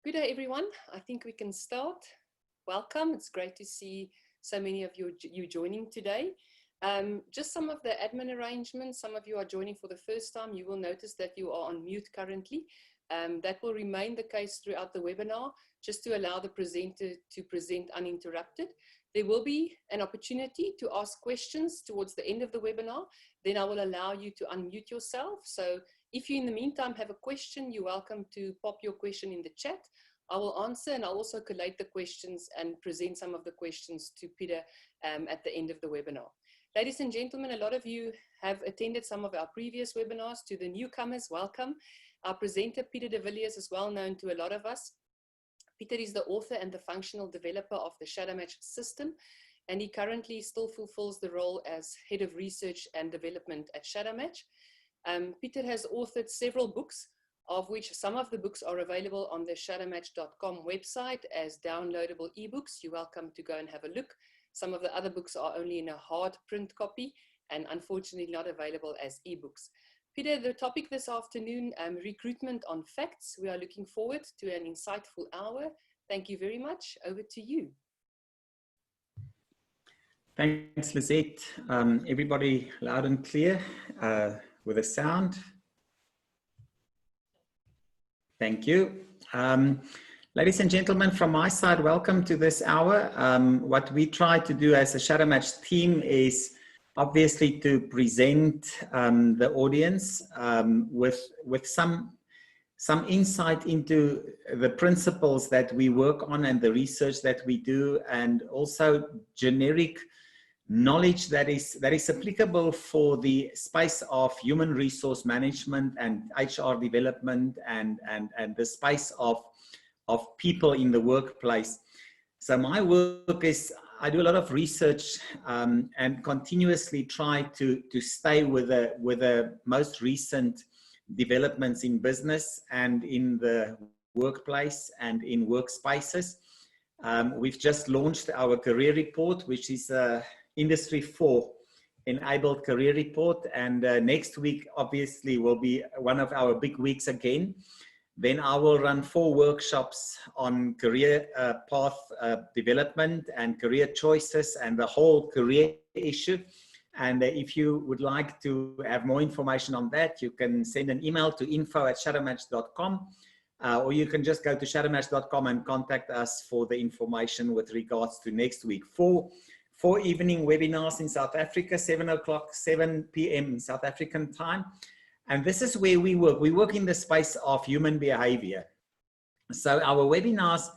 Good day, everyone. I think we can start. Welcome. It's great to see so many of you joining today. Just some of the admin arrangements. Some of you are joining for the first time. You will notice that you are on mute currently. That will remain the case throughout the webinar, just to allow the presenter to present uninterrupted. There will be an opportunity to ask questions towards the end of the webinar. Then I will allow you to unmute yourself. So if you in the meantime have a question, you're welcome to pop your question in the chat. I will answer, and I'll also collate the questions and present some of the questions to Peter at the end of the webinar. Ladies and gentlemen, a lot of you have attended some of our previous webinars. To the newcomers, welcome. Our presenter, Peter de Villiers, is well known to a lot of us. Peter is the author and the functional developer of the ShadowMatch system, and he currently still fulfills the role as Head of Research and Development at ShadowMatch. Peter has authored several books, of which some of the books are available on the shadowmatch.com website as downloadable ebooks. You're welcome to go and have a look. Some of the other books are only in a hard print copy and unfortunately not available as ebooks. Peter, the topic this afternoon, recruitment on facts. We are looking forward to an insightful hour. Thank you very much. Over to you. Thanks, Lisette. Everybody loud and clear with the sound. Thank you. Ladies and gentlemen, from my side, welcome to this hour. What we try to do as a ShadowMatch team is obviously to present the audience with some insight into the principles that we work on and the research that we do, and also generic knowledge that is applicable for the space of human resource management and HR development and the space of people in the workplace. So my work is, I do a lot of research and continuously try to stay with the most recent developments in business and in the workplace and in workspaces. We've just launched our career report, which is Industry 4 enabled career report, and next week obviously will be one of our big weeks again. Then I will run 4 workshops on career path development and career choices and the whole career issue. And if you would like to have more information on that, you can send an email to info@shadowmatch.com, or you can just go to shadowmatch.com and contact us for the information with regards to next week. 4 evening webinars in South Africa, 7 p.m. South African time. And this is where we work. We work in the space of human behavior. So our webinars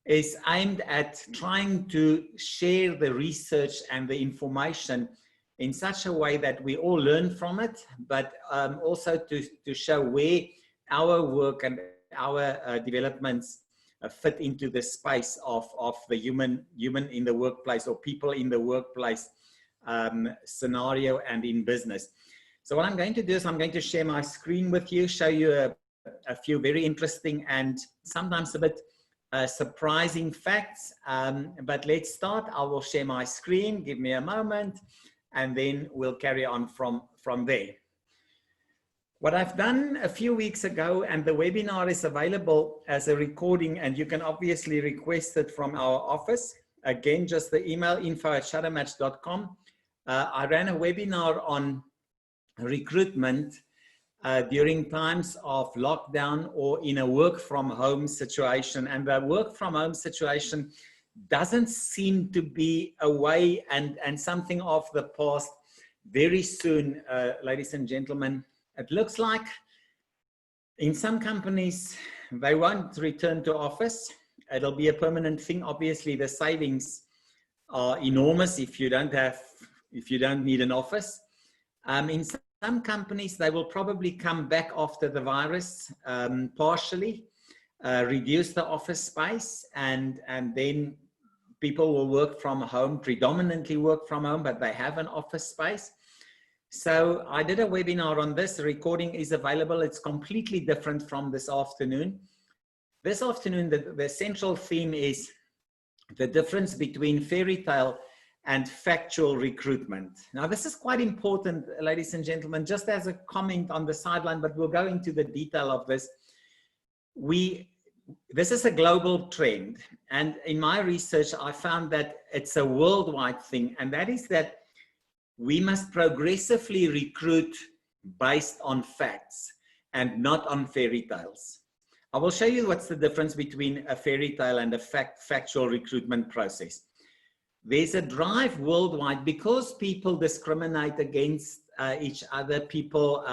is aimed at trying to share the research and the information in such a way that we all learn from it, but also to show where our work and our developments fit into the space of the human in the workplace, or people in the workplace scenario and in business. So what I'm going to do is I'm going to share my screen with you, show you a few very interesting and sometimes a bit surprising facts. But let's start. I will share my screen. Give me a moment, and then we'll carry on from there. What I've done a few weeks ago, and the webinar is available as a recording, and you can obviously request it from our office. Again, just the email info@shadowmatch.com. I ran a webinar on recruitment during times of lockdown or in a work from home situation. And the work from home situation doesn't seem to be a way and something of the past. Very soon, ladies and gentlemen, it looks like in some companies, they won't return to office. It'll be a permanent thing. Obviously, the savings are enormous if you don't need an office. In some companies, they will probably come back after the virus, partially, reduce the office space, and then people will work from home, predominantly work from home, but they have an office space. So I did a webinar on this. The recording is available. It's completely different from this afternoon. This afternoon, the central theme is the difference between fairy tale and factual recruitment. Now, this is quite important, ladies and gentlemen, just as a comment on the sideline, but we'll go into the detail of this. We this is a global trend. And in my research, I found that it's a worldwide thing. And that is that we must progressively recruit based on facts and not on fairy tales. I will show you what's the difference between a fairy tale and a factual recruitment process. There's a drive worldwide because people discriminate against each other. People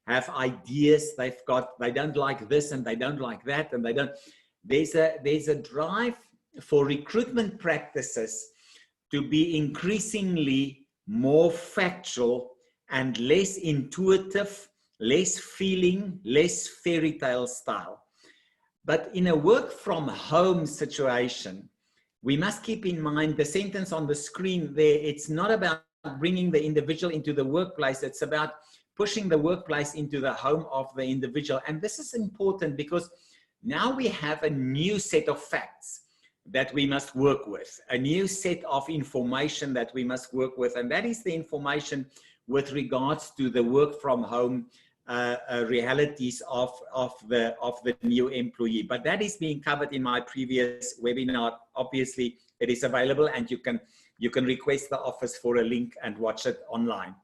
have ideas. They don't like this and they don't like that, and they don't. There's a drive for recruitment practices to be increasingly more factual and less intuitive, less feeling, less fairy tale style. But in a work from home situation, we must keep in mind the sentence on the screen there. It's not about bringing the individual into the workplace. It's about pushing the workplace into the home of the individual. And this is important because now we have a new set of facts that we must work with, a new set of information that we must work with. And that is the information with regards to the work from home realities of the new employee. But that is being covered in my previous webinar. Obviously, it is available, and you can request the office for a link and watch it online.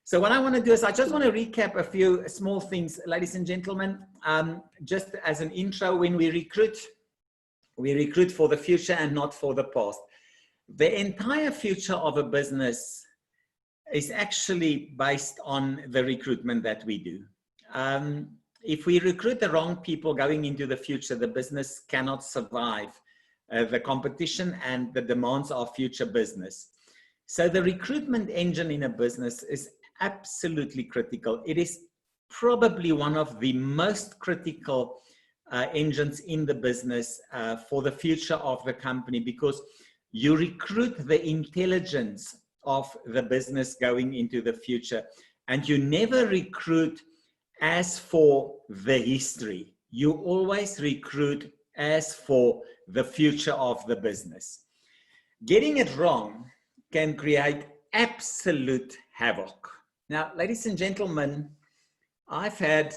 So what I want to do is I just want to recap a few small things, ladies and gentlemen. Just as an intro, when we recruit for the future and not for the past. The entire future of a business is actually based on the recruitment that we do. If we recruit the wrong people going into the future, the business cannot survive the competition and the demands of future business. So the recruitment engine in a business is absolutely critical. It is probably one of the most critical engines in the business for the future of the company, because you recruit the intelligence of the business going into the future, and you never recruit as for the history. You always recruit as for the future of the business. Getting it wrong can create absolute havoc. Now, ladies and gentlemen, I've had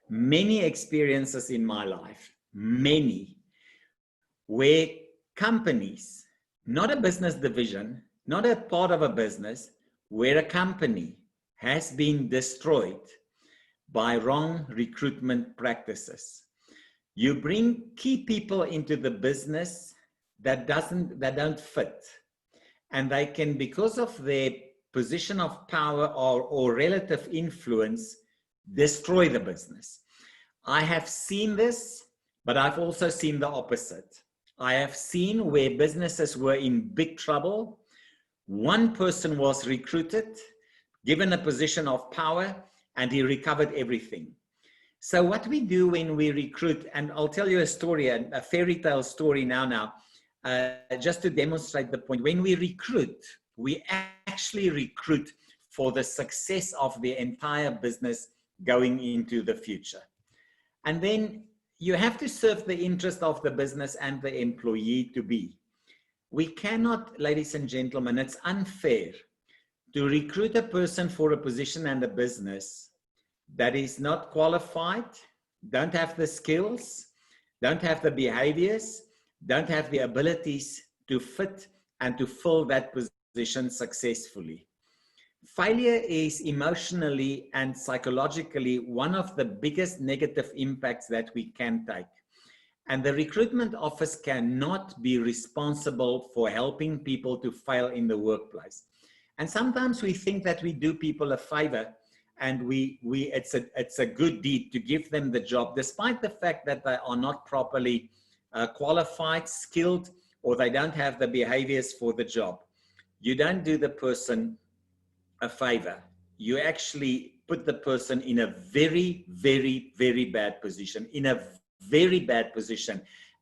many experiences in my life, many, where companies, not a business division, not a part of a business, where a company has been destroyed by wrong recruitment practices. You bring key people into the business that don't fit, and they can, because of their position of power or relative influence, destroy the business. I have seen this, but I've also seen the opposite. I have seen where businesses were in big trouble. One person was recruited, given a position of power, and he recovered everything. So what we do when we recruit, and I'll tell you a story, a fairy tale story now, just to demonstrate the point. When we recruit, we actually recruit for the success of the entire business going into the future. And then you have to serve the interest of the business and the employee to be. We cannot, ladies and gentlemen, it's unfair to recruit a person for a position and a business that is not qualified, don't have the skills, don't have the behaviors, don't have the abilities to fit and to fill that position successfully. Failure is emotionally and psychologically one of the biggest negative impacts that we can take. And the recruitment office cannot be responsible for helping people to fail in the workplace. And sometimes we think that we do people a favor, and it's a good deed to give them the job, despite the fact that they are not properly qualified, skilled, or they don't have the behaviors for the job. You don't do the person a favor. You actually put the person in a very, very, very bad position,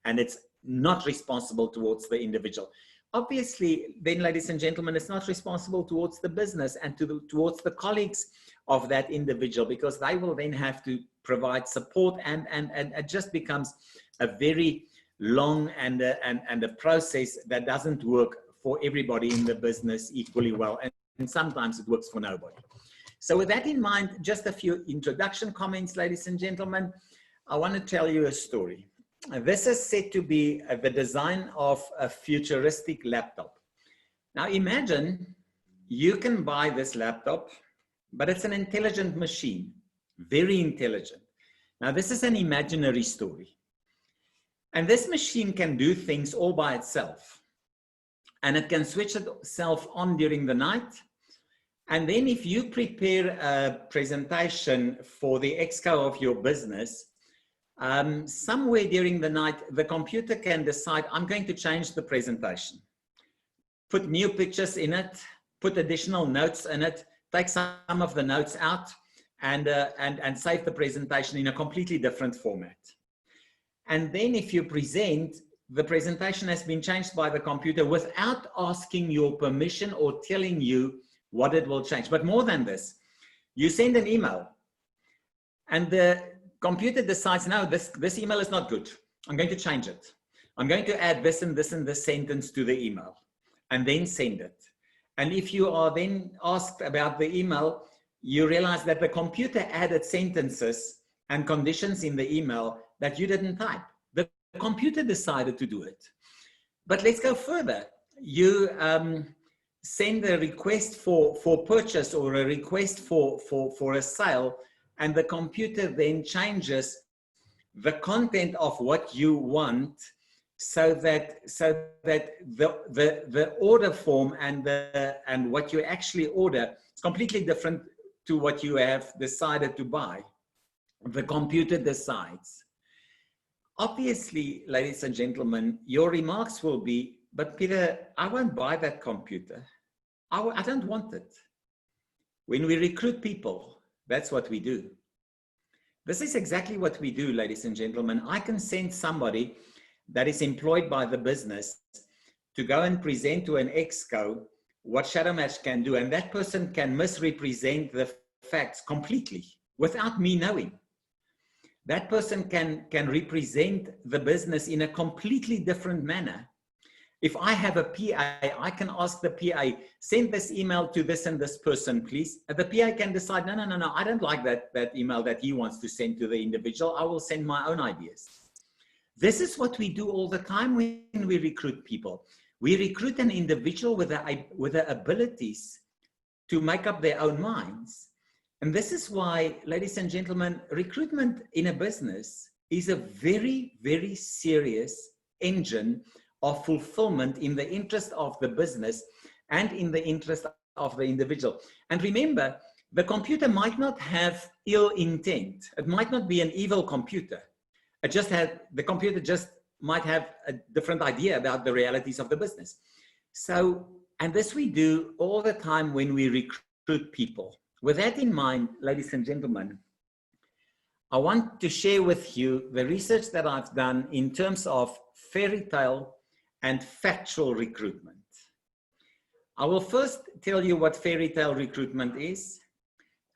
and it's not responsible towards the individual. Obviously, then, ladies and gentlemen, it's not responsible towards the business and towards the colleagues of that individual, because they will then have to provide support, and it just becomes a very long and a process that doesn't work for everybody in the business equally well, and sometimes it works for nobody. So with that in mind, just a few introduction comments, ladies and gentlemen. I want to tell you a story. This is said to be the design of a futuristic laptop. Now imagine you can buy this laptop, but it's an intelligent machine, very intelligent. Now this is an imaginary story. And this machine can do things all by itself. And it can switch itself on during the night. And then if you prepare a presentation for the exco of your business, somewhere during the night, the computer can decide, I'm going to change the presentation. Put new pictures in it, put additional notes in it, take some of the notes out, and save the presentation in a completely different format. And then if you present, the presentation has been changed by the computer without asking your permission or telling you what it will change. But more than this, you send an email and the computer decides, no, this email is not good. I'm going to change it. I'm going to add this and this and this sentence to the email and then send it. And if you are then asked about the email, you realize that the computer added sentences and conditions in the email that you didn't type. The computer decided to do it. But let's go further. You send a request for purchase or a request for a sale, and the computer then changes the content of what you want so that the order form and what you actually order is completely different to what you have decided to buy. The computer decides. Obviously, ladies and gentlemen, your remarks will be, but Peter, I won't buy that computer. I don't want it. When we recruit people, that's what we do. This is exactly what we do, ladies and gentlemen. I can send somebody that is employed by the business to go and present to an exco what Shadowmatch can do, and that person can misrepresent the facts completely without me knowing. That person can represent the business in a completely different manner. If I have a PA, I can ask the PA, send this email to this and this person, please. And the PA can decide, no, I don't like that email that he wants to send to the individual. I will send my own ideas. This is what we do all the time when we recruit people. We recruit an individual with the abilities to make up their own minds. And this is why, ladies and gentlemen, recruitment in a business is a very, very serious engine of fulfillment in the interest of the business and in the interest of the individual. And remember, the computer might not have ill intent. It might not be an evil computer. The computer just might have a different idea about the realities of the business. So, and this we do all the time when we recruit people. With that in mind, ladies and gentlemen, I want to share with you the research that I've done in terms of fairy tale and factual recruitment. I will first tell you what fairy tale recruitment is,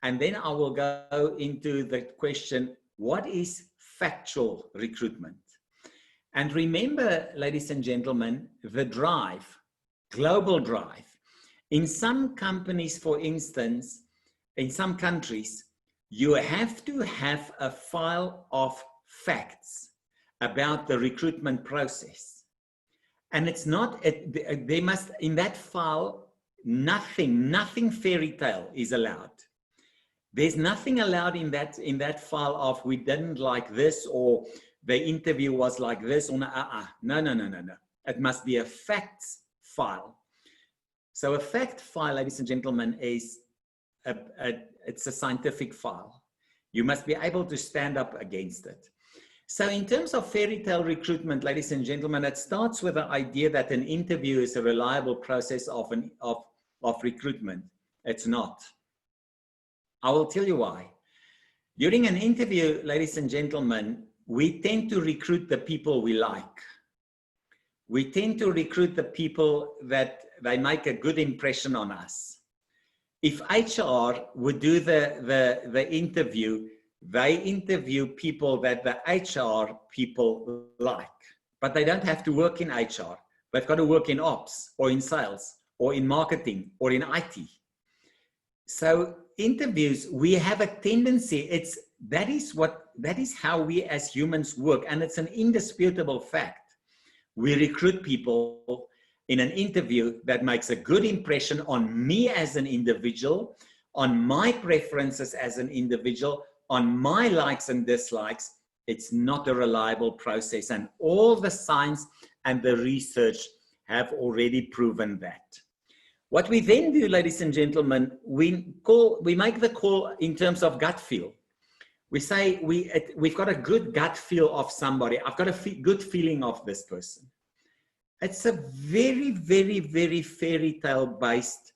and then I will go into the question, what is factual recruitment? And remember, ladies and gentlemen, the drive, global drive. In some companies, for instance, in some countries, you have to have a file of facts about the recruitment process. And it's not, they must, in that file, nothing fairy tale is allowed. There's nothing allowed in that file of we didn't like this or the interview was like this or no. It must be a facts file. So a fact file, ladies and gentlemen, is it's a scientific file. You must be able to stand up against it. So in terms of fairy tale recruitment, ladies and gentlemen, it starts with the idea that an interview is a reliable process of recruitment. It's not. I will tell you why. During an interview, ladies and gentlemen, we tend to recruit the people we like. We tend to recruit the people that they make a good impression on us. If HR would do the interview, they interview people that the HR people like, but they don't have to work in HR. They've got to work in ops or in sales or in marketing or in IT. So interviews, we have a tendency, that is how we as humans work. And it's an indisputable fact. We recruit people in an interview that makes a good impression on me as an individual, on my preferences as an individual, on my likes and dislikes. It's not a reliable process, and all the science and the research have already proven that. What we then do, ladies and gentlemen, we make the call in terms of gut feel. We say we've got a good gut feel of somebody. I've got a good feeling of this person. It's a very, very, very fairy tale based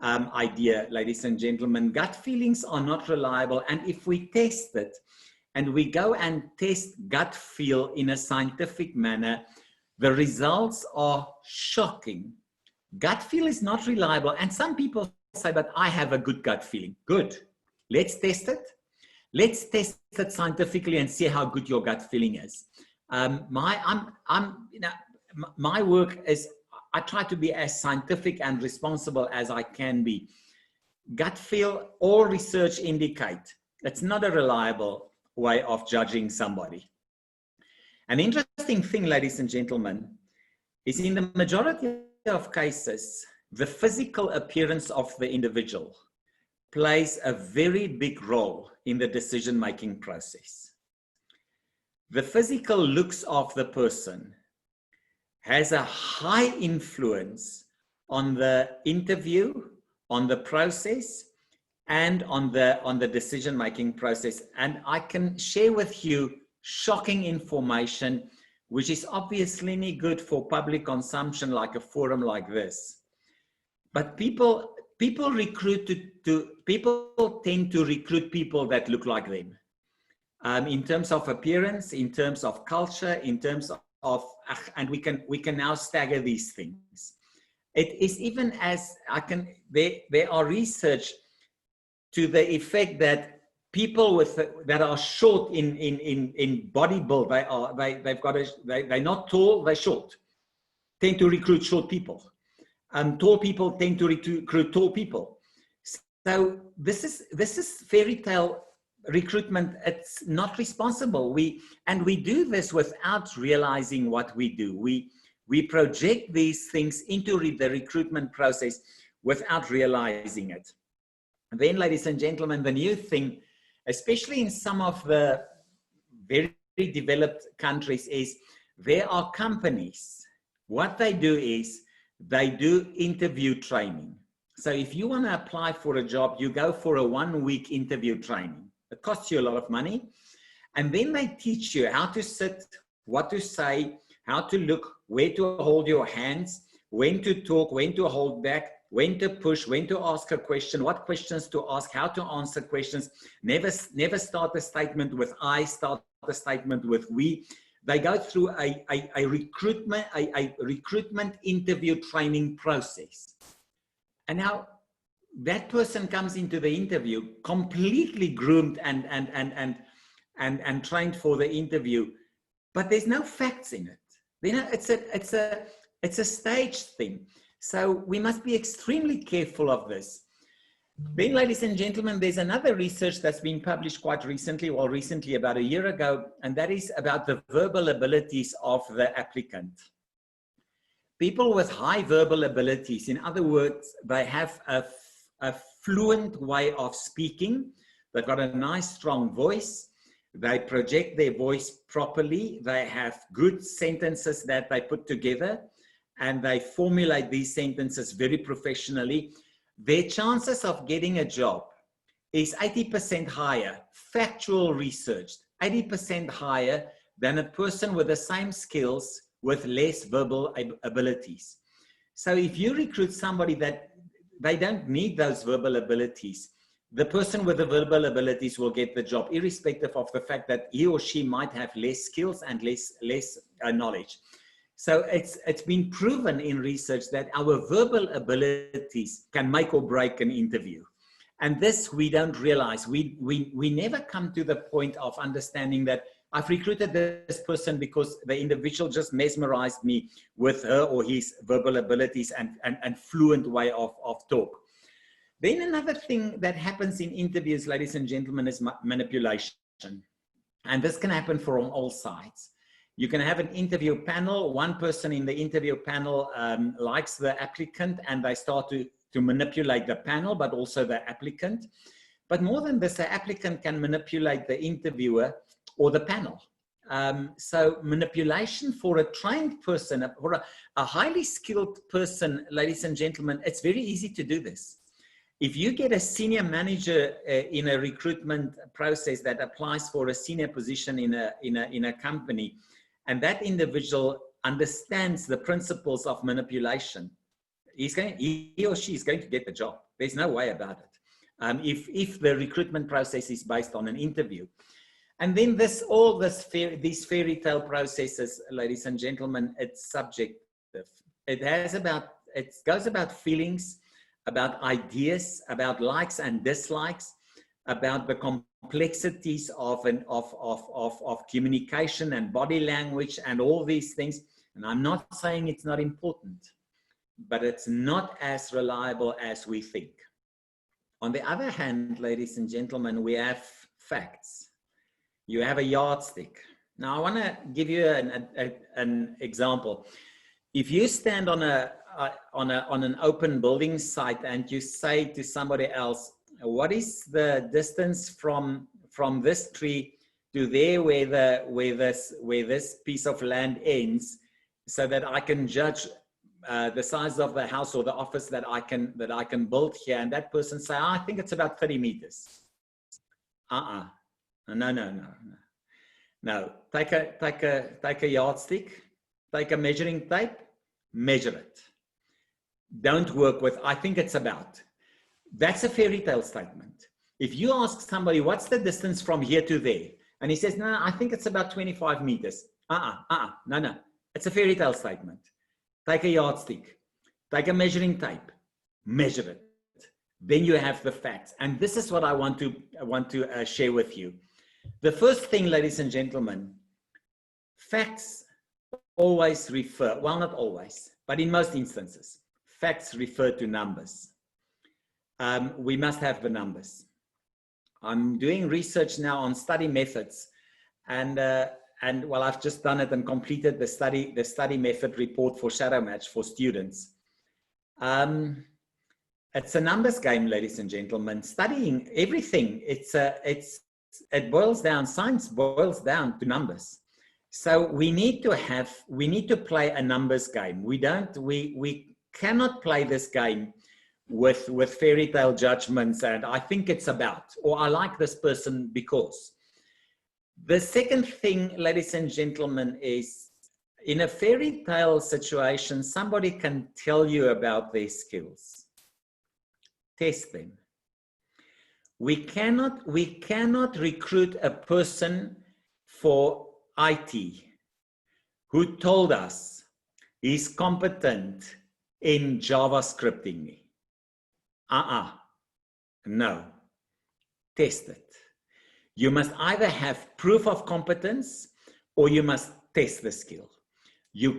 idea, ladies and gentlemen. Gut feelings are not reliable. And if we test it and we go and test gut feel in a scientific manner, the results are shocking. Gut feel is not reliable. And some people say, but I have a good gut feeling. Good. Let's test it. Let's test it scientifically and see how good your gut feeling is. My work is, I try to be as scientific and responsible as I can be. Gut feel, all research indicate it's not a reliable way of judging somebody. An interesting thing, ladies and gentlemen, is in the majority of cases, the physical appearance of the individual plays a very big role in the decision-making process. The physical looks of the person has a high influence on the interview, on the process, and on the decision-making process. And I can share with you shocking information, which is obviously not good for public consumption like a forum like this. But people tend to recruit people that look like them. In terms of appearance, in terms of culture, in terms of, and we can now stagger these things. It is even as there are research to the effect that people that are short in body build, they're not tall, they're short, tend to recruit short people. Tall people tend to recruit tall people. So this is fairy tale recruitment. It's not responsible. We do this without realizing what we do. We project these things into the recruitment process without realizing it. And then, ladies and gentlemen, the new thing, especially in some of the very developed countries, is there are companies. What they do is they do interview training. So if you want to apply for a job, you go for a 1-week interview training. It costs you a lot of money. And then they teach you how to sit, what to say, how to look, where to hold your hands, when to talk, when to hold back, when to push, when to ask a question, what questions to ask, how to answer questions. Never start a statement with I, start a statement with we. They go through a recruitment interview training process. And now that person comes into the interview completely groomed and trained for the interview, but there's no facts in it. You know, it's a staged thing. So we must be extremely careful of this. Then, ladies and gentlemen, there's another research that's been published quite recently, well, recently about a year ago, and that is about the verbal abilities of the applicant. People with high verbal abilities, in other words, they have a fluent way of speaking. They've got a nice, strong voice. They project their voice properly. They have good sentences that they put together, and they formulate these sentences very professionally. Their chances of getting a job is 80% higher, factual research, 80% higher than a person with the same skills with less verbal abilities. So if you recruit somebody that they don't need those verbal abilities, the person with the verbal abilities will get the job, irrespective of the fact that he or she might have less skills and less knowledge. So it's been proven in research that our verbal abilities can make or break an interview. And this we don't realize. We never come to the point of understanding that I've recruited this person because the individual just mesmerized me with her or his verbal abilities and fluent way of talk. Then another thing that happens in interviews, ladies and gentlemen, is manipulation. And this can happen from all sides. You can have an interview panel. One person in the interview panel likes the applicant and they start to manipulate the panel, but also the applicant. But more than this, the applicant can manipulate the interviewer or the panel. So manipulation for a trained person, for a highly skilled person, ladies and gentlemen, it's very easy to do this. If you get a senior manager in a recruitment process that applies for a senior position in a company, and that individual understands the principles of manipulation, he or she is going to get the job. There's no way about it. If the recruitment process is based on an interview. And then these fairy tale processes, ladies and gentlemen, it's subjective. It goes about feelings, about ideas, about likes and dislikes, about the complexities of communication and body language and all these things. And I'm not saying it's not important, but it's not as reliable as we think. On the other hand, ladies and gentlemen, we have facts. You have a yardstick. Now, I want to give you an example. If you stand on an open building site and you say to somebody else, what is the distance from this tree to there where this piece of land ends, so that I can judge the size of the house or the office that I can build here, and that person say, I think it's about 30 meters. No. Take a yardstick, take a measuring tape, measure it. Don't work with, I think it's about. That's a fairy tale statement. If you ask somebody, what's the distance from here to there? And he says, no, I think it's about 25 meters. No. It's a fairy tale statement. Take a yardstick, take a measuring tape, measure it. Then you have the facts. And this is what I want to share with you. The first thing, ladies and gentlemen, facts always refer, well, not always, but in most instances, facts refer to numbers. We must have the numbers. I'm doing research now on study methods, and well, I've just done it and completed the study method report for Shadow Match for students. It's a numbers game, ladies and gentlemen. Studying everything, it boils down, science boils down to numbers. So we need to play a numbers game. We cannot play this game with fairy tale judgments and I think it's about, or I like this person because. The second thing, ladies and gentlemen, is in a fairy tale situation, somebody can tell you about their skills. Test them. We cannot recruit a person for IT who told us he's competent in JavaScripting. No. Test it. You must either have proof of competence or you must test the skill.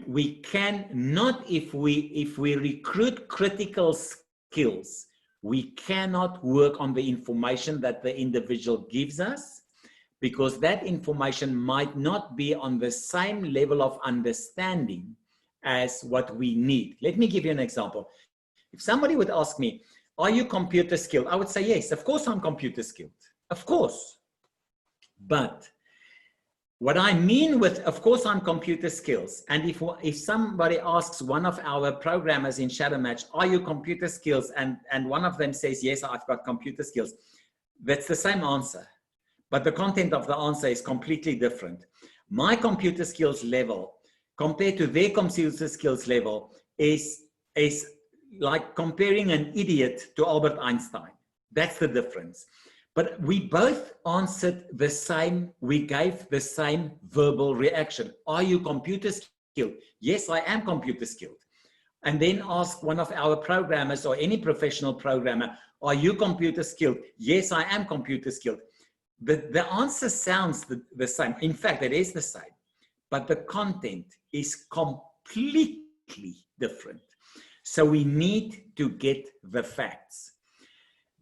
We cannot, if we recruit critical skills, we cannot work on the information that the individual gives us because that information might not be on the same level of understanding as what we need. Let me give you an example. If somebody would ask me, are you computer skilled? I would say, yes, of course I'm computer skilled. Of course. But what I mean with, of course, I'm computer skills. And if somebody asks one of our programmers in Shadow Match, are you computer skills? And one of them says, yes, I've got computer skills. That's the same answer. But the content of the answer is completely different. My computer skills level compared to their computer skills level is like comparing an idiot to Albert Einstein. That's the difference. But we both answered the same, we gave the same verbal reaction. Are you computer skilled? Yes, I am computer skilled. And then ask one of our programmers or any professional programmer, are you computer skilled? Yes, I am computer skilled. The answer sounds the same. In fact, it is the same, but the content is completely different. So we need to get the facts.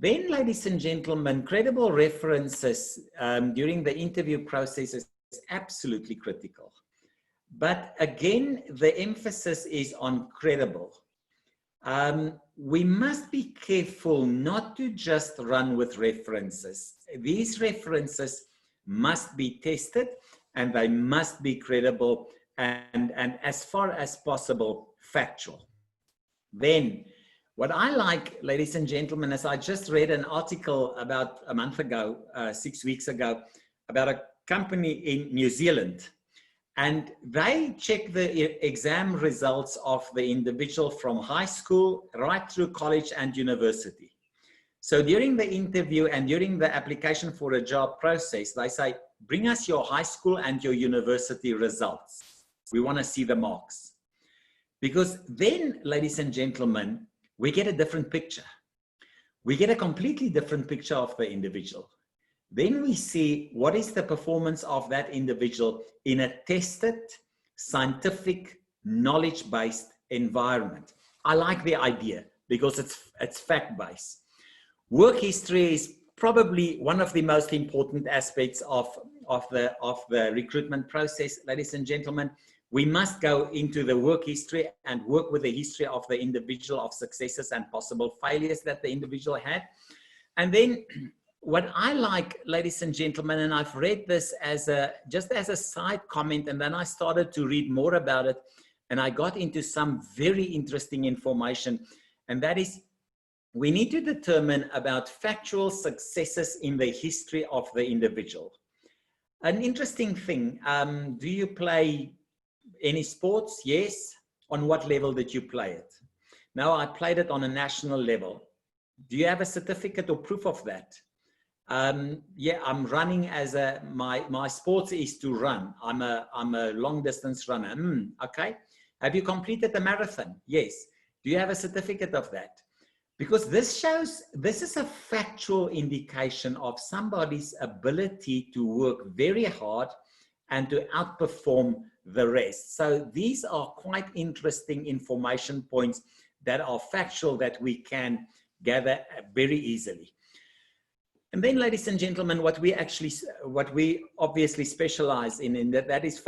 Then, ladies and gentlemen, credible references during the interview process is absolutely critical. But again, the emphasis is on credible. We must be careful not to just run with references. These references must be tested and they must be credible and as far as possible, factual. Then, what I like, ladies and gentlemen, is I just read an article about a month ago, 6 weeks ago, about a company in New Zealand. And they check the exam results of the individual from high school right through college and university. So during the interview and during the application for a job process, they say, bring us your high school and your university results. We want to see the marks. Because then, ladies and gentlemen, we get a different picture. We get a completely different picture of the individual. Then we see what is the performance of that individual in a tested, scientific, knowledge-based environment. I like the idea because it's fact-based. Work history is probably one of the most important aspects of the recruitment process, ladies and gentlemen. We must go into the work history and work with the history of the individual, of successes and possible failures that the individual had. And then what I like, ladies and gentlemen, and I've read this just as a side comment, and then I started to read more about it, and I got into some very interesting information, and that is, we need to determine about factual successes in the history of the individual. An interesting thing, do you play any sports? Yes. On what level did you play it? Now, I played it on a national level. Do you have a certificate or proof of that? Yeah, I'm running as my sport is to run. I'm a long distance runner. Okay. Have you completed the marathon? Yes. Do you have a certificate of that? Because this is a factual indication of somebody's ability to work very hard and to outperform the rest. So these are quite interesting information points that are factual that we can gather very easily. And then, ladies and gentlemen, what we obviously specialize in that is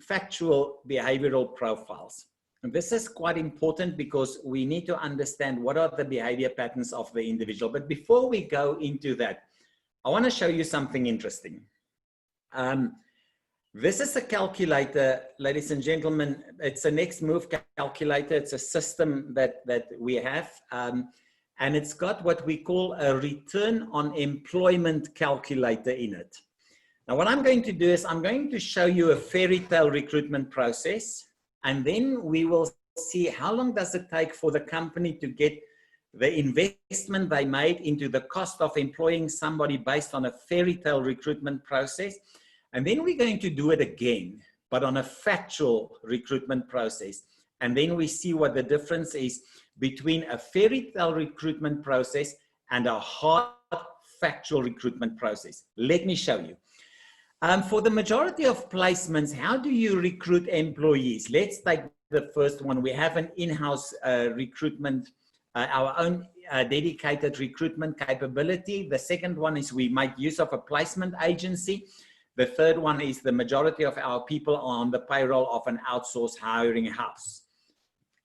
factual behavioral profiles. And this is quite important because we need to understand what are the behavior patterns of the individual. But before we go into that, I want to show you something interesting. This is a calculator, ladies and gentlemen. It's a next move calculator. It's a system that we have. And it's got what we call a return on employment calculator in it. Now, what I'm going to do is I'm going to show you a fairy tale recruitment process, and then we will see how long does it take for the company to get the investment they made into the cost of employing somebody based on a fairy tale recruitment process. And then we're going to do it again, but on a factual recruitment process. And then we see what the difference is between a fairy tale recruitment process and a hard factual recruitment process. Let me show you. For the majority of placements, how do you recruit employees? Let's take the first one. We have an in-house recruitment, our own dedicated recruitment capability. The second one is we make use of a placement agency. The third one is the majority of our people are on the payroll of an outsourced hiring house.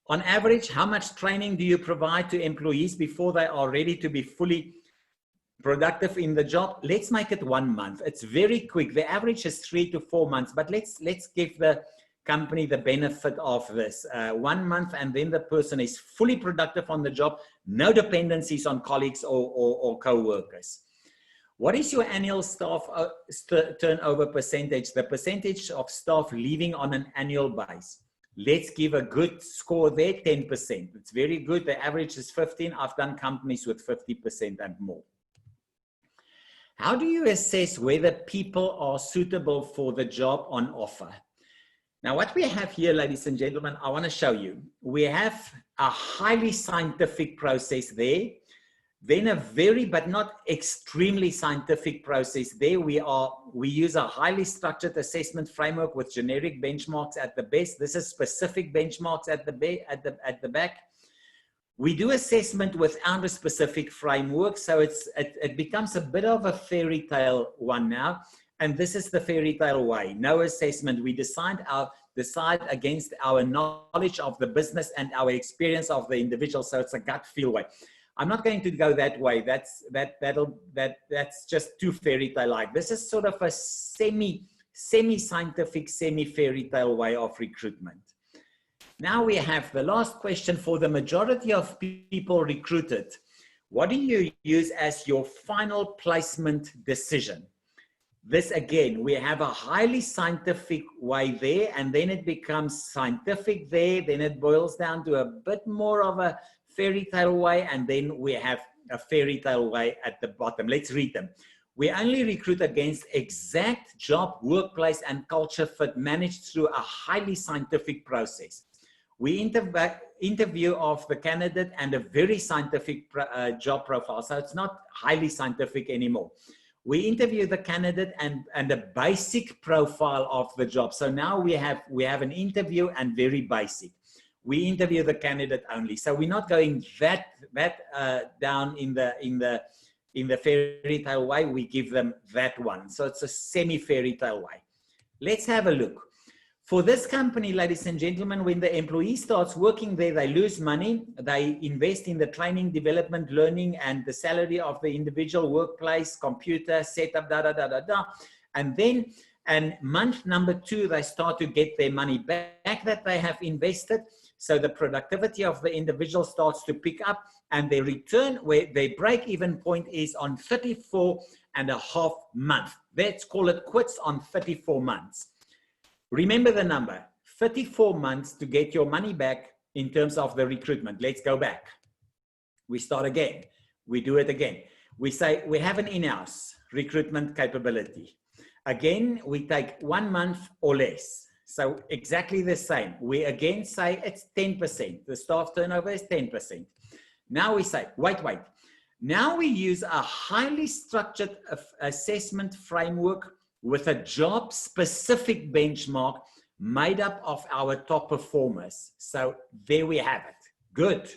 On average, how much training do you provide to employees before they are ready to be fully productive in the job? Let's make it 1 month. It's very quick. The average is 3 to 4 months, but let's give the company the benefit of this. 1 month, and then the person is fully productive on the job, no dependencies on colleagues or co-workers. What is your annual staff turnover percentage? The percentage of staff leaving on an annual base. Let's give a good score there, 10%. It's very good. The average is 15. I've done companies with 50% and more. How do you assess whether people are suitable for the job on offer? Now, what we have here, ladies and gentlemen, I want to show you. We have a highly scientific process there. Then a very, but not extremely scientific process there. We use a highly structured assessment framework with generic benchmarks at the best. This is specific benchmarks at the back. We do assessment without a specific framework, so it becomes a bit of a fairy tale one now. And this is the fairy tale way. No assessment. We decide against our knowledge of the business and our experience of the individual. So it's a gut feel way. I'm not going to go that way. That's just too fairy tale like. This is sort of a semi-scientific, semi-fairy tale way of recruitment. Now we have the last question for the majority of people recruited. What do you use as your final placement decision? This again, we have a highly scientific way there, and then it becomes scientific there, then it boils down to a bit more of a fairy tale way, and then we have a fairy tale way at the bottom. Let's read them. We only recruit against exact job, workplace, and culture fit managed through a highly scientific process. We interview of the candidate and a very scientific job profile, so it's not highly scientific anymore. We interview the candidate and a basic profile of the job. So now we have an interview and very basic. We interview the candidate only. So we're not going that down in the fairy tale way. We give them that one. So it's a semi fairy tale way. Let's have a look. For this company, ladies and gentlemen, when the employee starts working there, they lose money. They invest in the training, development, learning, and the salary of the individual, workplace, computer, setup, And then, and month number 2, they start to get their money back that they have invested. So the productivity of the individual starts to pick up, and their return, where their break-even point is on 34.5 months. Let's call it quits on 34 months. Remember the number, 34 months to get your money back in terms of the recruitment. Let's go back. We start again. We do it again. We say we have an in-house recruitment capability. Again, we take 1 month or less. So exactly the same. We again say it's 10%. The staff turnover is 10%. Now we say, wait. Now we use a highly structured assessment framework with a job-specific benchmark made up of our top performers. So there we have it. Good.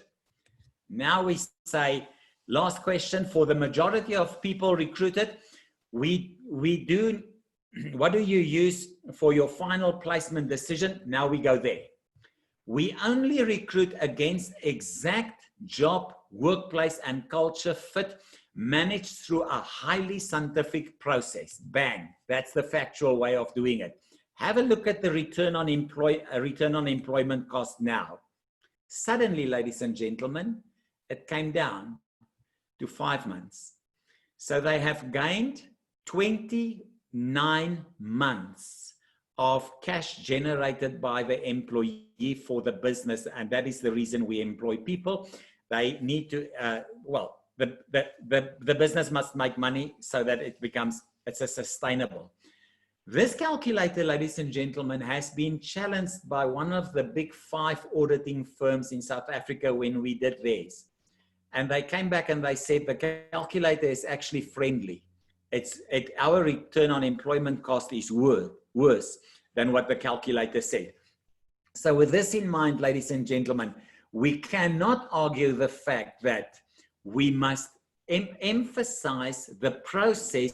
Now we say, last question, for the majority of people recruited, we do, what do you use for your final placement decision? Now we go there. We only recruit against exact job, workplace, and culture fit managed through a highly scientific process. Bang. That's the factual way of doing it. Have a look at the return on employment cost now. Suddenly, ladies and gentlemen, it came down to 5 months. So they have gained 29 months of cash generated by the employee for the business. And that is the reason we employ people. They need to, the business must make money so that it's a sustainable. This calculator, ladies and gentlemen, has been challenged by one of the big 5 auditing firms in South Africa when we did theirs. And they came back and they said the calculator is actually friendly. Our return on employment cost is worse than what the calculator said. So with this in mind, ladies and gentlemen, we cannot argue the fact that we must emphasize the process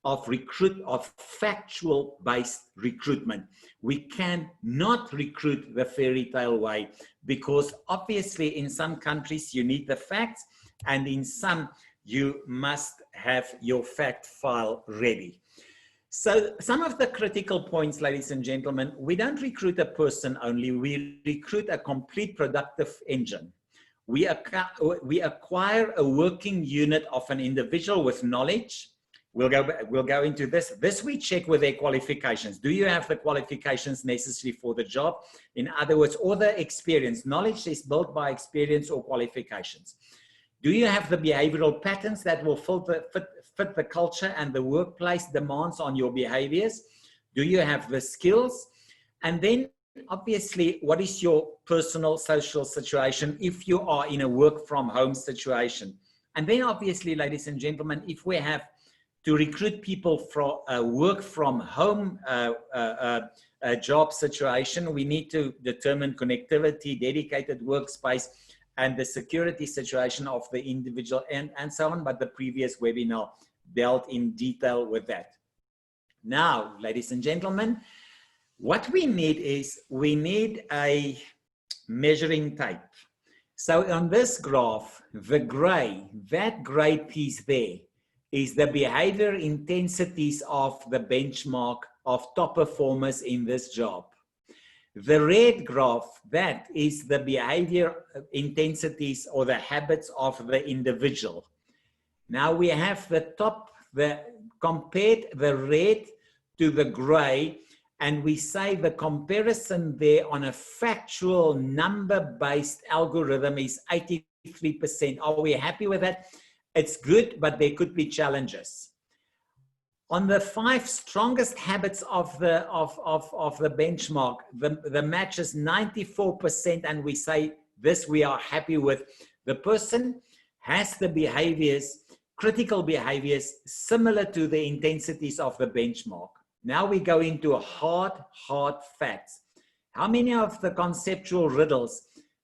of factual based recruitment. We cannot recruit the fairy tale way, because obviously in some countries you need the facts, and in some you must have your fact file ready. So some of the critical points, ladies and gentlemen, we don't recruit a person only, we recruit a complete productive engine. We acquire a working unit of an individual with knowledge. We'll go into this. This we check with their qualifications. Do you have the qualifications necessary for the job? In other words, or the experience. Knowledge is built by experience or qualifications. Do you have the behavioral patterns that will fit the culture and the workplace demands on your behaviors? Do you have the skills? And then obviously, what is your personal social situation if you are in a work from home situation? And then obviously, ladies and gentlemen, if we have to recruit people for a work from home job situation, we need to determine connectivity, dedicated workspace, and the security situation of the individual and so on, but the previous webinar dealt in detail with that. Now, ladies and gentlemen, what we need is we need a measuring tape. So on this graph, the gray, that gray piece there is the behavior intensities of the benchmark of top performers in this job. The red graph, that is the behavior intensities or the habits of the individual. Now we have the top, compared the red to the gray, and we say the comparison there on a factual number-based algorithm is 83%. Are we happy with that? It's good, but there could be challenges. On the 5 strongest habits of the benchmark, the match is 94%, and we say this we are happy with. The person has the behaviors, critical behaviors, similar to the intensities of the benchmark. Now we go into hard facts. How many of the conceptual riddles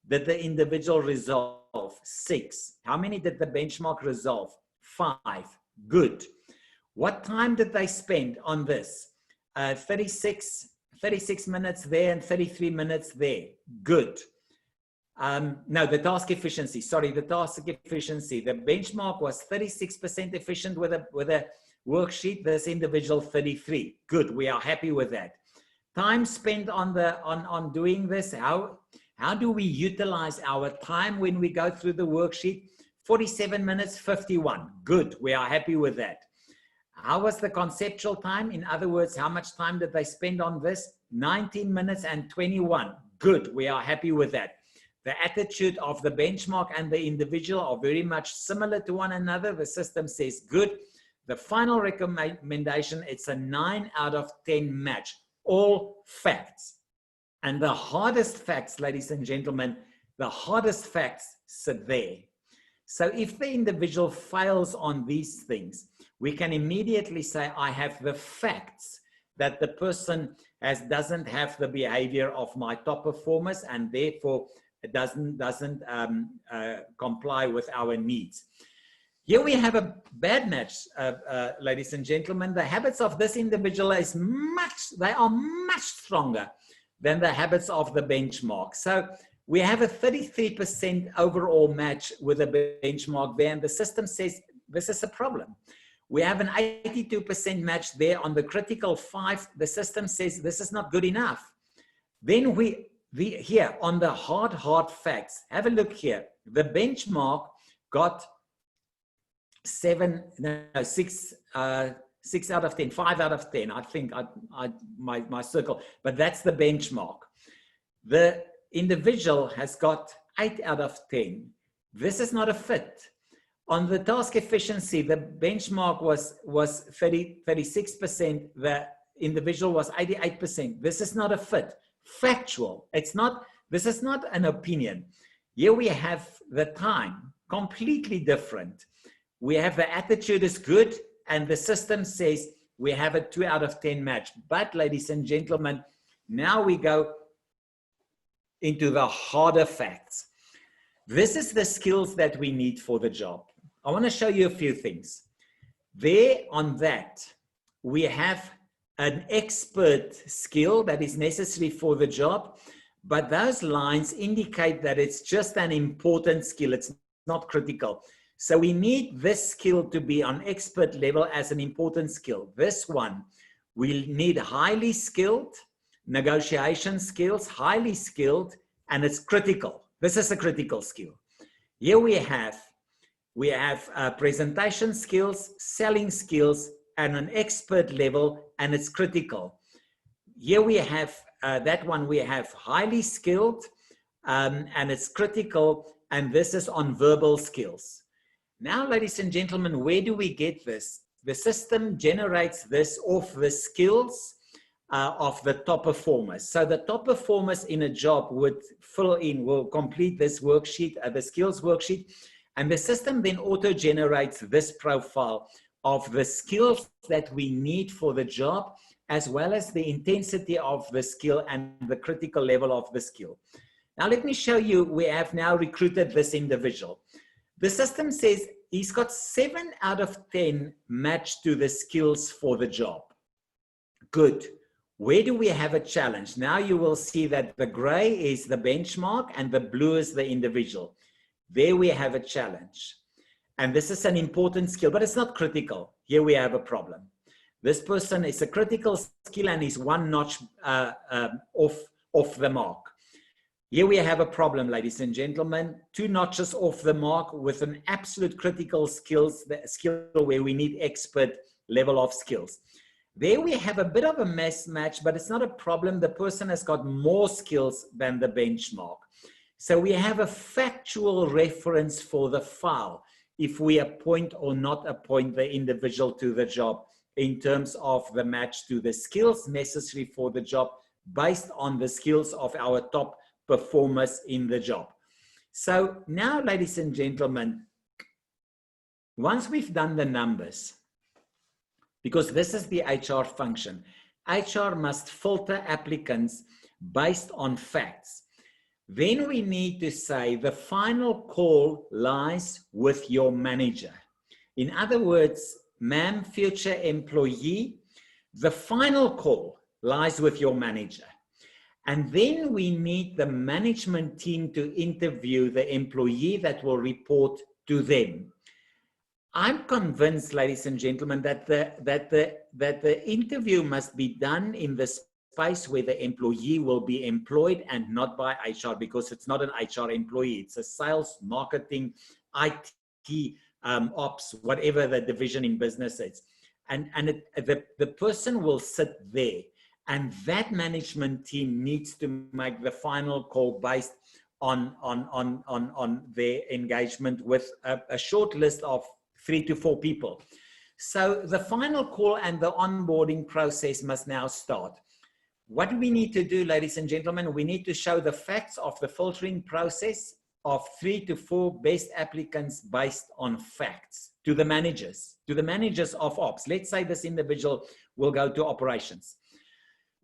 did the individual resolve? 6. How many did the benchmark resolve? 5. Good. What time did they spend on this? 36 minutes there and 33 minutes there. Good. No, the task efficiency. Sorry, the task efficiency. The benchmark was 36% efficient with a worksheet. This individual 33. Good. We are happy with that. Time spent on doing this. How do we utilize our time when we go through the worksheet? 47 minutes, 51. Good. We are happy with that. How was the conceptual time? In other words, how much time did they spend on this? 19 minutes and 21. Good. We are happy with that. The attitude of the benchmark and the individual are very much similar to one another. The system says good. The final recommendation, it's a 9 out of 10 match. All facts. And the hardest facts, ladies and gentlemen, the hardest facts sit there. So if the individual fails on these things, we can immediately say, I have the facts that the person doesn't have the behavior of my top performers, and therefore doesn't comply with our needs. Here we have a bad match, ladies and gentlemen. The habits of this individual they are much stronger than the habits of the benchmark. So we have a 33% overall match with a benchmark there, and the system says this is a problem. We have an 82% match there on the critical 5. The system says this is not good enough. Then here on the hard facts, have a look here. The benchmark got 6 out of 10, 5 out of 10. I think my circle, but that's the benchmark. The individual has got 8 out of 10. This is not a fit. On the task efficiency, the benchmark was 36%. The individual was 88%. This is not a fit. Factual. This is not an opinion. Here we have the time, completely different. We have the attitude is good, and the system says we have a 2 out of 10 match. But ladies and gentlemen, now we go into the harder facts. This is the skills that we need for the job. I want to show you a few things. There on that, we have an expert skill that is necessary for the job, but those lines indicate that it's just an important skill. It's not critical. So we need this skill to be on expert level as an important skill. This one, we need highly skilled, negotiation skills, highly skilled, and it's critical. This is a critical skill. Here we have presentation skills, selling skills, and an expert level, and it's critical. Here we have that one, we have highly skilled, and it's critical, and this is on verbal skills. Now, ladies and gentlemen, where do we get this? The system generates this off the skills of the top performers. So the top performers in a job will complete this worksheet, the skills worksheet, and the system then auto-generates this profile of the skills that we need for the job, as well as the intensity of the skill and the critical level of the skill. Now, let me show you, we have now recruited this individual. The system says he's got 7 out of 10 matched to the skills for the job. Good. Where do we have a challenge? Now you will see that the gray is the benchmark and the blue is the individual. There we have a challenge. And this is an important skill, but it's not critical. Here we have a problem. This person is a critical skill and is 1 notch off the mark. Here we have a problem, ladies and gentlemen, 2 notches off the mark with an absolute critical skill where we need expert level of skills. There we have a bit of a mismatch, but it's not a problem. The person has got more skills than the benchmark. So we have a factual reference for the file if we appoint or not appoint the individual to the job in terms of the match to the skills necessary for the job based on the skills of our top performers in the job. So now, ladies and gentlemen, once we've done the numbers, because this is the HR function, HR must filter applicants based on facts. Then we need to say the final call lies with your manager. In other words, ma'am, future employee, the final call lies with your manager. And then we need the management team to interview the employee that will report to them. I'm convinced, ladies and gentlemen, that the interview must be done in the space where the employee will be employed and not by HR, because it's not an HR employee. It's a sales, marketing, IT, ops, whatever the division in business is. And the person will sit there, and that management team needs to make the final call based on their engagement with a short list of 3 to 4 people. So the final call and the onboarding process must now start. What we need to do, ladies and gentlemen, we need to show the facts of the filtering process of 3 to 4 best applicants based on facts to the managers of ops. Let's say this individual will go to operations.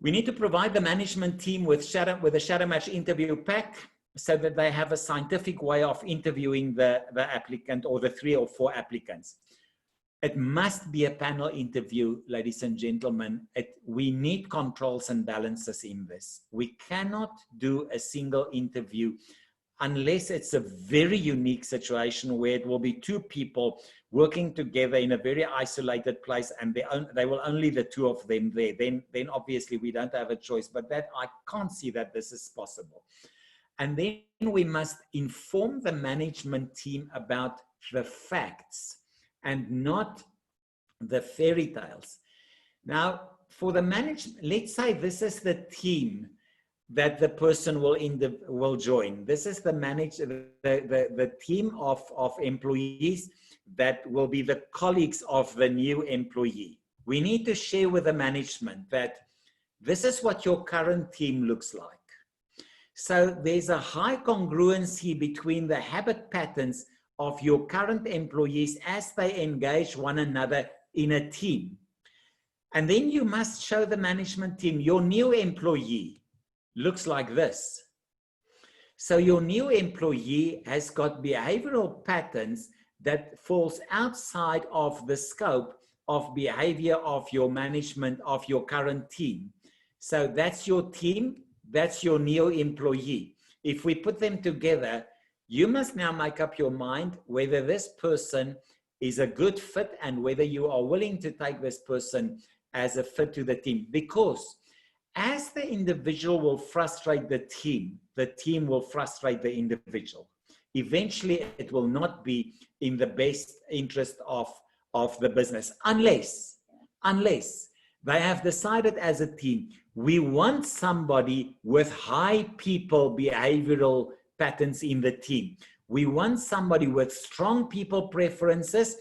We need to provide the management team with a shadow match interview pack so that they have a scientific way of interviewing the applicant or the 3 or 4 applicants. It must be a panel interview, ladies and gentlemen. We need controls and balances in this. We cannot do a single interview unless it's a very unique situation where it will be 2 people working together in a very isolated place and they will only the 2 of them there. Then obviously we don't have a choice, but that I can't see that this is possible. And then we must inform the management team about the facts and not the fairy tales. Now, for the management, let's say this is the team that the person will join. This is the team of employees that will be the colleagues of the new employee. We need to share with the management that this is what your current team looks like. So there's a high congruency between the habit patterns of your current employees as they engage one another in a team. And then you must show the management team your new employee looks like this. So your new employee has got behavioral patterns that falls outside of the scope of behavior of your management of your current team. So that's your team, that's your new employee. If we put them together, you must now make up your mind whether this person is a good fit and whether you are willing to take this person as a fit to the team. Because as the individual will frustrate the team will frustrate the individual. Eventually, it will not be in the best interest of the business unless they have decided as a team, we want somebody with high people behavioral patterns in the team. We want somebody with strong people preferences,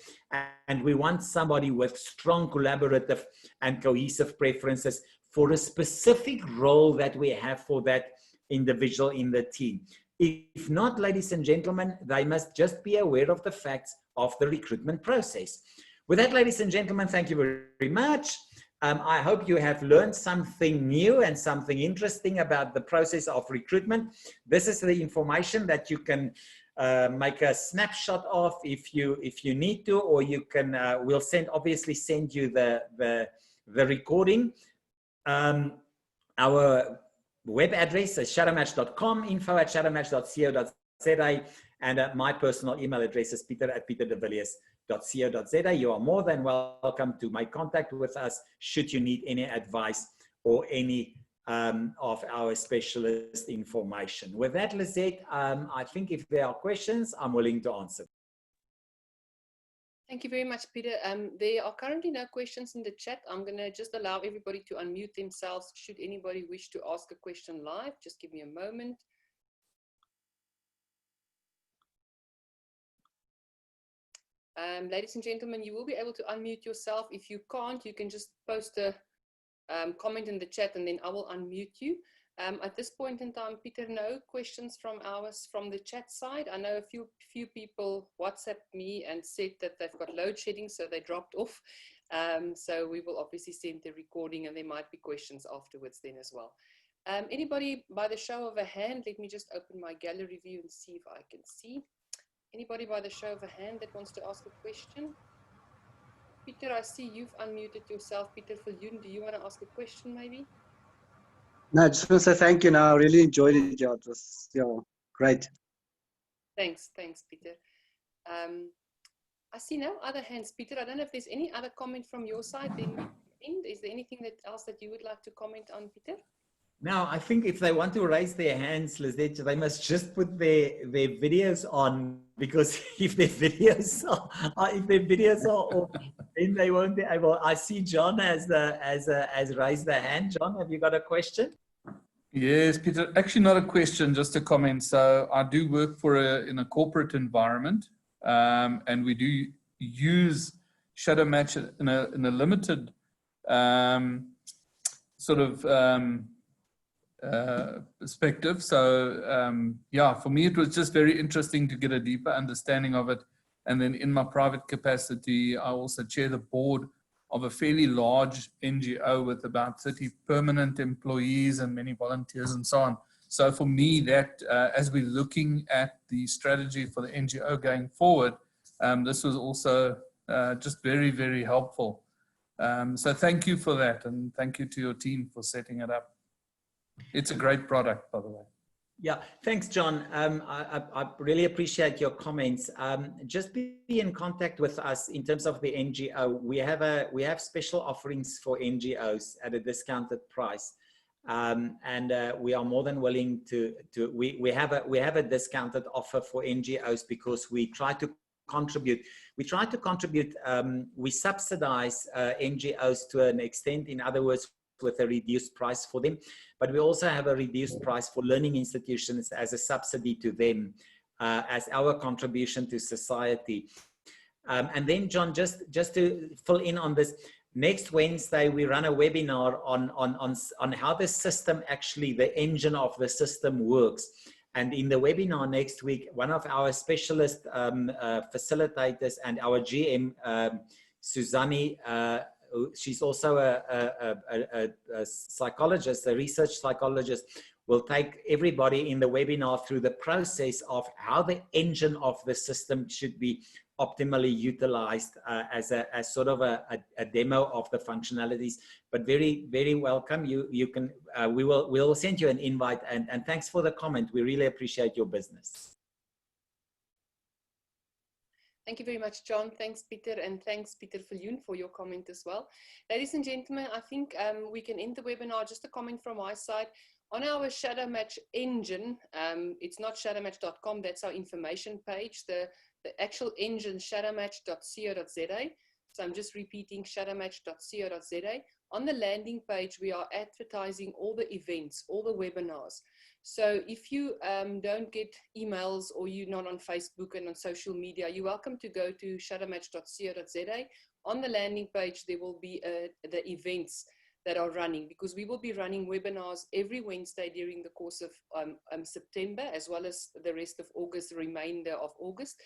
and we want somebody with strong collaborative and cohesive preferences for a specific role that we have for that individual in the team. If not, ladies and gentlemen, they must just be aware of the facts of the recruitment process. With that, ladies and gentlemen, thank you very much. I hope you have learned something new and something interesting about the process of recruitment. This is the information that you can make a snapshot of if you need to, or you can, we'll obviously send you the recording. Our web address is shadowmatch.com, info@shadowmatch.co.za, and my personal email address is peter@peterdevilliers.co.za. You are more than welcome to make contact with us should you need any advice or any of our specialist information. With that, Lizette, I think if there are questions, I'm willing to answer. Thank you very much, Peter. There are currently no questions in the chat. I'm going to just allow everybody to unmute themselves. Should anybody wish to ask a question live, just give me a moment. Ladies and gentlemen, you will be able to unmute yourself. If you can't, you can just post a comment in the chat and then I will unmute you. At this point in time, Peter, no questions from the chat side. I know a few people WhatsApped me and said that they've got load shedding, so they dropped off. So we will obviously send the recording and there might be questions afterwards then as well. Anybody by the show of a hand, let me just open my gallery view and see if I can see. Anybody by the show of a hand that wants to ask a question? Peter, I see you've unmuted yourself. Peter Viljoen, do you want to ask a question maybe? No, I just want to say thank you. Now I really enjoyed it. Yeah, it was great. Thanks, Peter. I see no other hands. Peter, I don't know if there's any other comment from your side. Then, is there anything else that you would like to comment on, Peter? Now, I think if they want to raise their hands, Lizette, they must just put their videos on, because if their videos are off, then they won't be able. I see John has raised their hand. John, have you got a question? Yes, Peter. Actually, not a question, just a comment. So I do work in a corporate environment, and we do use ShadowMatch in a limited sort of perspective. So yeah, for me it was just very interesting to get a deeper understanding of it. And then in my private capacity, I also chair the board of a fairly large NGO with about 30 permanent employees and many volunteers and so on. So for me, that as we're looking at the strategy for the NGO going forward, this was also just very, very helpful. So thank you for that, and thank you to your team for setting it up. It's a great product, by the way. Yeah, thanks, John. I really appreciate your comments. Just be in contact with us in terms of the NGO. We have special offerings for NGOs at a discounted price, and we are more than willing to. We have a discounted offer for NGOs because we try to contribute. We subsidize NGOs to an extent. In other words, with a reduced price for them, but we also have a reduced price for learning institutions as a subsidy to them, as our contribution to society. And then, John, just to fill in on this, next Wednesday we run a webinar on how the system, actually the engine of the system, works. And in the webinar next week, one of our specialist facilitators and our GM, Suzanne, she's also a psychologist, a research psychologist, will take everybody in the webinar through the process of how the engine of the system should be optimally utilized, as sort of a demo of the functionalities. But very, very welcome. You can we will send you an invite, and thanks for the comment. We really appreciate your business. Thank you very much, John. Thanks, Peter, and thanks, Peter Viljoen, for your comment as well. Ladies and gentlemen, I think we can end the webinar. Just a comment from my side. On our ShadowMatch engine, it's not shadowmatch.com, that's our information page. The actual engine, shadowmatch.co.za. So I'm just repeating, shadowmatch.co.za. On the landing page, we are advertising all the events, all the webinars. So if you don't get emails, or you're not on Facebook and on social media, you're welcome to go to shadowmatch.co.za. On the landing page, there will be the events that are running, because we will be running webinars every Wednesday during the course of September, as well as the rest of August, the remainder of August.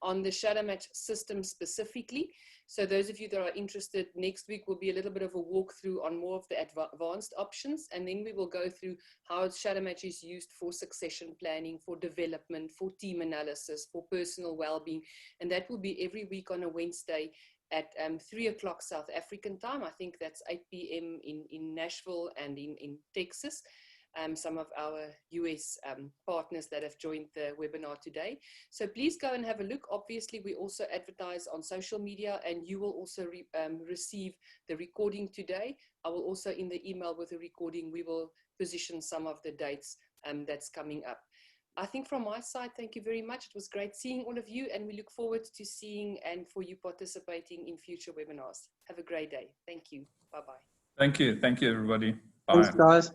on the shadow match system specifically. So those of you that are interested, next week will be a little bit of a walkthrough on more of the advanced options, and then we will go through how shadow match is used for succession planning, for development, for team analysis, for personal well-being, and that will be every week on a Wednesday at 3 o'clock South African time. I think that's 8 p.m. in Nashville and in Texas. Some of our US partners that have joined the webinar today. So please go and have a look. Obviously, we also advertise on social media, and you will also receive the recording today. I will also, in the email with the recording, we will position some of the dates that's coming up. I think from my side, thank you very much. It was great seeing all of you, and we look forward to seeing and for you participating in future webinars. Have a great day. Thank you. Bye-bye. Thank you. Thank you, everybody. Bye. Thanks, guys.